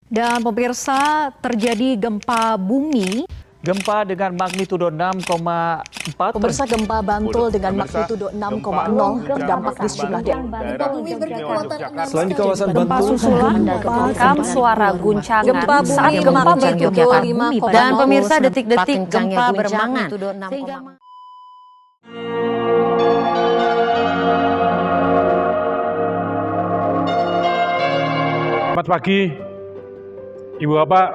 Dan pemirsa, terjadi gempa bumi. Gempa dengan magnitudo 6,4. Pemirsa, gempa Bantul dengan magnitudo 6,0 berdampak di sejumlah daerah. Selain di kawasan Gempa Bantul, susulan merekam suara guncangan Gempa bumi saat gempa bermagnitudo bergetar 5,0 dan pemirsa detik-detik kencangnya gempa guncangan. bermagnitudo 6, Selamat pagi, Ibu Bapak,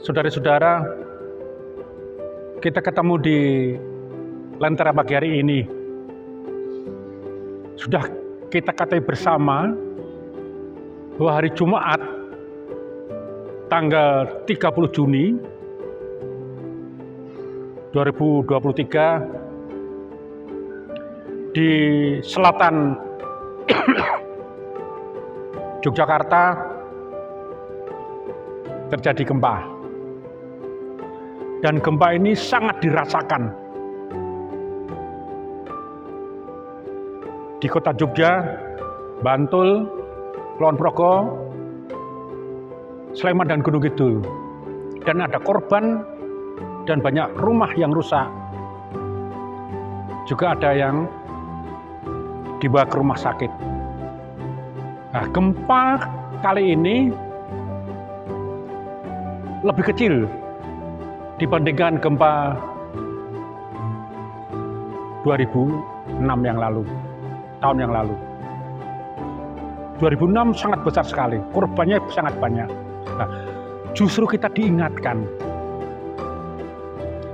Saudara-saudara. Kita ketemu di Lentera pagi hari ini. Sudah kita ketahui bersama bahwa hari Jumat tanggal 30 Juni 2023 di selatan Yogyakarta terjadi gempa. Dan gempa ini sangat dirasakan. Di kota Jogja, Bantul, Kulon Progo, Sleman dan Gunung Kidul. Dan ada korban dan banyak rumah yang rusak. Juga ada yang dibawa ke rumah sakit. Nah, gempa kali ini lebih kecil dibandingkan gempa 2006 yang lalu, tahun yang lalu. 2006 sangat besar sekali, korbannya sangat banyak. Nah, justru kita diingatkan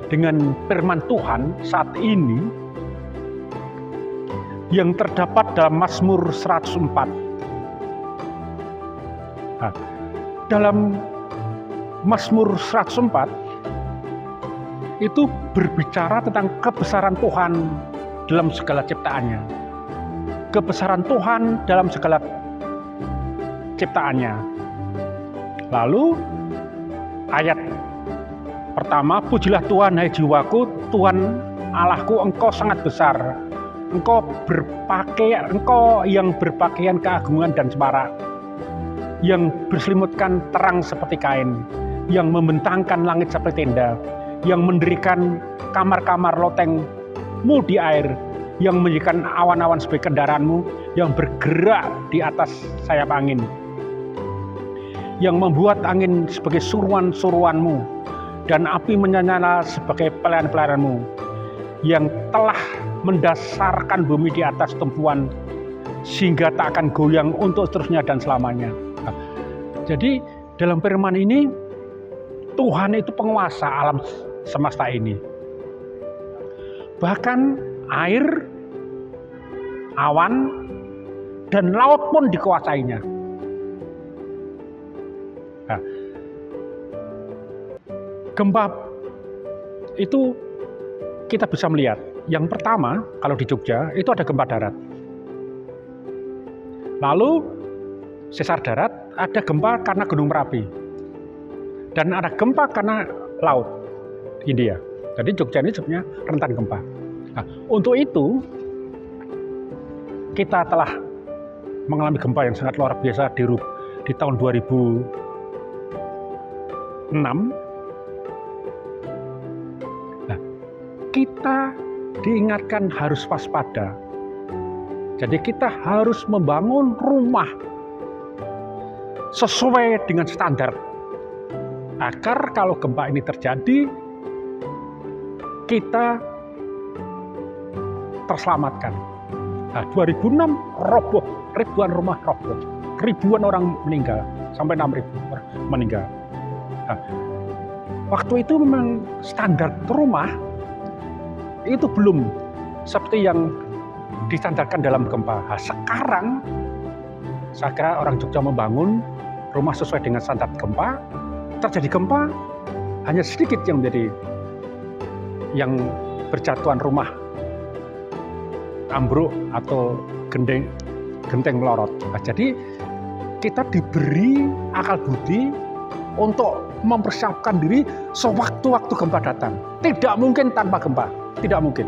dengan firman Tuhan saat ini yang terdapat dalam Mazmur 104. Nah, dalam Mazmur 104 itu berbicara tentang kebesaran Tuhan dalam segala ciptaannya. Kebesaran Tuhan dalam segala ciptaannya. Lalu ayat pertama, pujilah Tuhan hai jiwaku, Tuhan Allahku, Engkau sangat besar. Engkau yang berpakaian keagungan dan cemara, yang berselimutkan terang seperti kain, yang membentangkan langit seperti tenda, yang mendirikan kamar-kamar lotengmu di air, yang menjadikan awan-awan sebagai kendaraanmu, yang bergerak di atas sayap angin, yang membuat angin sebagai suruhan-suruhanmu, dan api menyala sebagai pelayan-pelayanmu, yang telah mendasarkan bumi di atas tumpuan, sehingga tak akan goyang untuk seterusnya dan selamanya. Nah, jadi dalam firman ini, Tuhan itu penguasa alam semesta ini. Bahkan air, awan, dan laut pun dikuasainya. Nah, gempa itu kita bisa melihat. Yang pertama, kalau di Jogja, itu ada gempa darat. Lalu, sesar darat, ada gempa karena Gunung Merapi. Dan ada gempa karena laut India. Jadi Jogja ini sebenarnya rentan gempa. Nah, untuk itu kita telah mengalami gempa yang sangat luar biasa di tahun 2006. Nah, kita diingatkan harus waspada. Jadi kita harus membangun rumah sesuai dengan standar, agar kalau gempa ini terjadi, kita terselamatkan. Nah, 2006 roboh, ribuan rumah roboh, ribuan orang meninggal, sampai 6.000 orang meninggal. Nah, waktu itu memang standar rumah itu belum seperti yang distandarkan dalam gempa. Nah, sekarang saya kira orang Jogja membangun rumah sesuai dengan standar gempa. Terjadi gempa, hanya sedikit yang berjatuhan rumah ambruk atau genteng melorot. Nah, jadi kita diberi akal budi untuk mempersiapkan diri sewaktu-waktu gempa datang. Tidak mungkin tanpa gempa, tidak mungkin.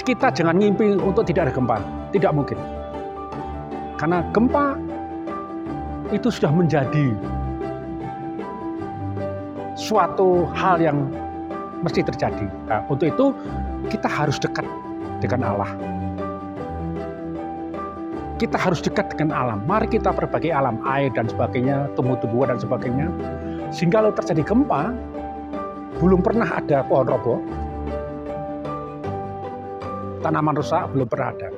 Kita jangan ngimpi untuk tidak ada gempa, tidak mungkin. Karena gempa itu sudah menjadi suatu hal yang mesti terjadi. Nah, untuk itu kita harus dekat dengan Allah. Kita harus dekat dengan alam. Mari kita berbagi alam, air dan sebagainya, tumbuh-tumbuhan dan sebagainya. Sehingga kalau terjadi gempa, belum pernah ada pohon roboh, tanaman rusak, belum pernah ada.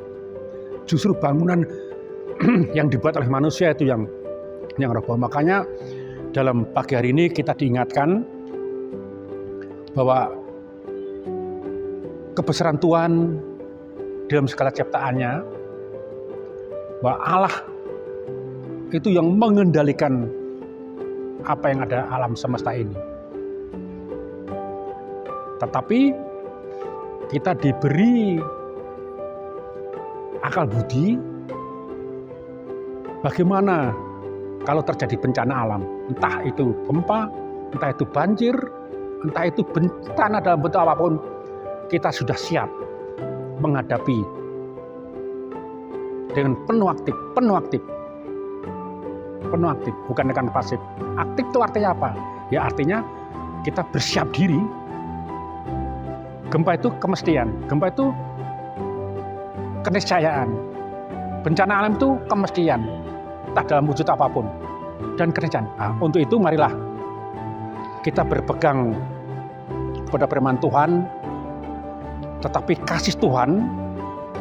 Justru bangunan yang dibuat oleh manusia itu yang roboh. Makanya dalam pagi hari ini kita diingatkan bahwa kebesaran Tuhan dalam segala ciptaannya, bahwa Allah itu yang mengendalikan apa yang ada alam semesta ini. Tetapi kita diberi akal budi bagaimana kalau terjadi bencana alam, entah itu gempa, entah itu banjir, entah itu bencana dalam bentuk apapun, kita sudah siap menghadapi dengan penuh aktif, bukan dengan pasif. Aktif itu artinya apa? Ya artinya kita bersiap diri. Gempa itu kemestian, gempa itu keniscayaan, bencana alam itu kemestian, entah dalam wujud apapun, dan keniscayaan. Nah, untuk itu marilah kita berpegang pada firman Tuhan, tetapi kasih Tuhan,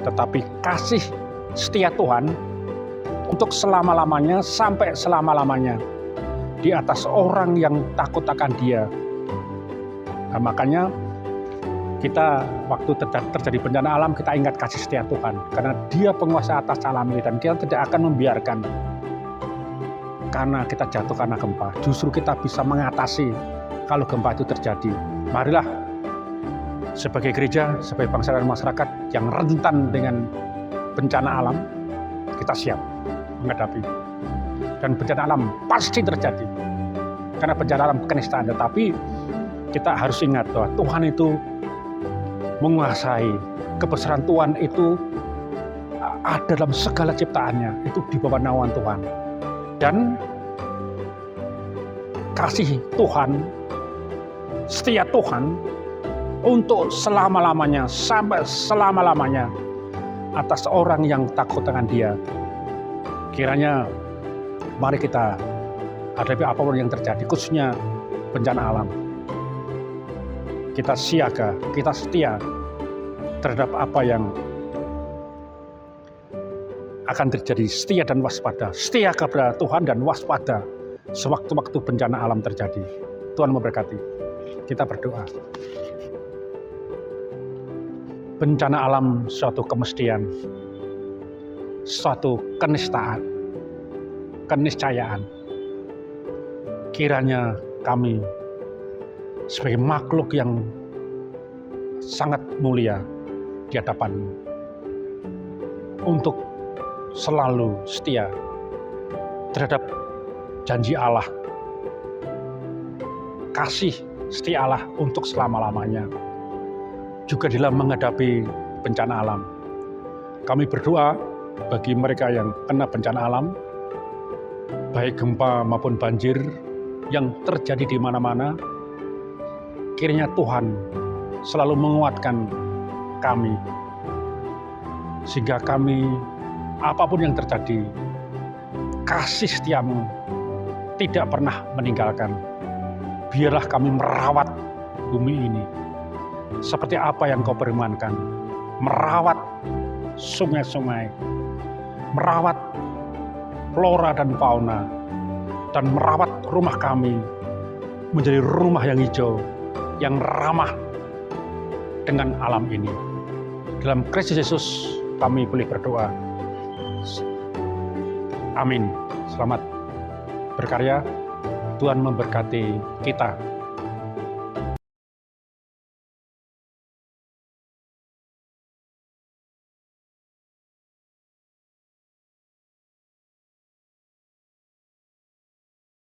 tetapi kasih setia Tuhan untuk selama-lamanya, sampai selama-lamanya di atas orang yang takut akan Dia. Nah, makanya kita waktu terjadi bencana alam, kita ingat kasih setia Tuhan, karena Dia penguasa atas alam ini, dan kita tidak akan membiarkan karena kita jatuh karena gempa. Justru kita bisa mengatasi kalau gempa itu terjadi. Marilah sebagai gereja, sebagai bangsa dan masyarakat yang rentan dengan bencana alam, kita siap menghadapi. Dan bencana alam pasti terjadi, karena bencana alam keniscayaan. Tetapi kita harus ingat bahwa Tuhan itu menguasai, kebesaran Tuhan itu ada dalam segala ciptaannya, itu di bawah naungan Tuhan. Dan kasih Tuhan, setia Tuhan untuk selama-lamanya, sampai selama-lamanya atas orang yang takut dengan Dia. Kiranya mari kita hadapi apapun yang terjadi, khususnya bencana alam. Kita siaga, kita setia terhadap apa yang akan terjadi, setia dan waspada, setia kepada Tuhan dan waspada sewaktu-waktu bencana alam terjadi. Tuhan memberkati. Kita berdoa. Bencana alam suatu kemestian, suatu keniscayaan. Kiranya kami sebagai makhluk yang sangat mulia di hadapan-Mu untuk selalu setia terhadap janji Allah, kasih setia Allah untuk selama-lamanya. Juga dalam menghadapi bencana alam, kami berdoa bagi mereka yang kena bencana alam, baik gempa maupun banjir yang terjadi di mana-mana. Kiranya Tuhan selalu menguatkan kami, sehingga kami apapun yang terjadi, kasih setia-Mu tidak pernah meninggalkan. Biarlah kami merawat bumi ini seperti apa yang Kau firmankan, merawat sungai-sungai, merawat flora dan fauna, dan merawat rumah kami menjadi rumah yang hijau, yang ramah dengan alam ini. Dalam Kristus Yesus kami boleh berdoa. Amin. Selamat berkarya. Tuhan memberkati kita.